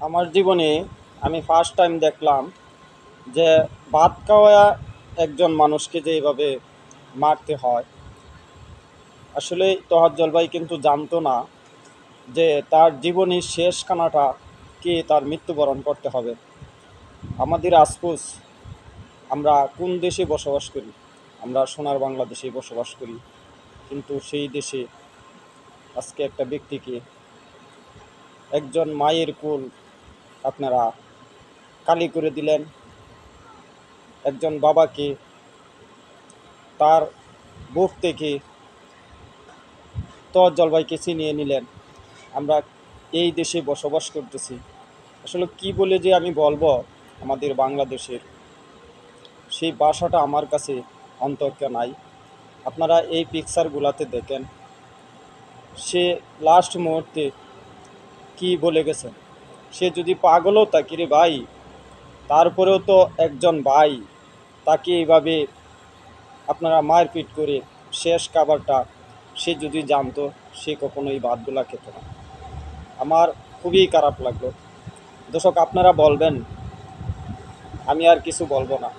আমার জীবনে আমি ফার্স্ট টাইম দেখলাম যে ভাত খাওয়া একজন মানুষকে যে এভাবে মারতে হয়। আসলে তোহাজ্জল ভাই কিন্তু জানতো না যে তার জীবনের শেষ খানাটা কি তার মৃত্যুবরণ করতে হবে। আমাদের আফসোস, আমরা কোন দেশে বসবাস করি? আমরা সোনার বাংলাদেশে বসবাস করি, কিন্তু সেই দেশে আজকে একটা ব্যক্তিকে, একজন মায়ের কোল আপনারা কালি করে দিলেন, একজন বাবাকে তার বুক থেকে তোয়াজ্জল ভাইকে ছিনিয়ে নিলেন। আমরা এই দেশে বসবাস করতেছি, আসলে কি বলে যে আমি বলবো আমাদের বাংলাদেশের সেই ভাষাটা আমার কাছে অন্তর্কে নাই। আপনারা এই পিকচারগুলাতে দেখেন, সে লাস্ট মুহূর্তে কি বলে গেছে। সে যদি পাগলও থাকি রে ভাই, তারপরেও তো একজন ভাই, তাকে এইভাবে আপনারা মারপিট করে শেষ খাবারটা সে যদি জানতো, সে কখনো এই ভাতগুলা খেত না। আমার খুবই খারাপ লাগলো। দর্শক, আপনারা বলবেন, আমি আর কিছু বলবো না।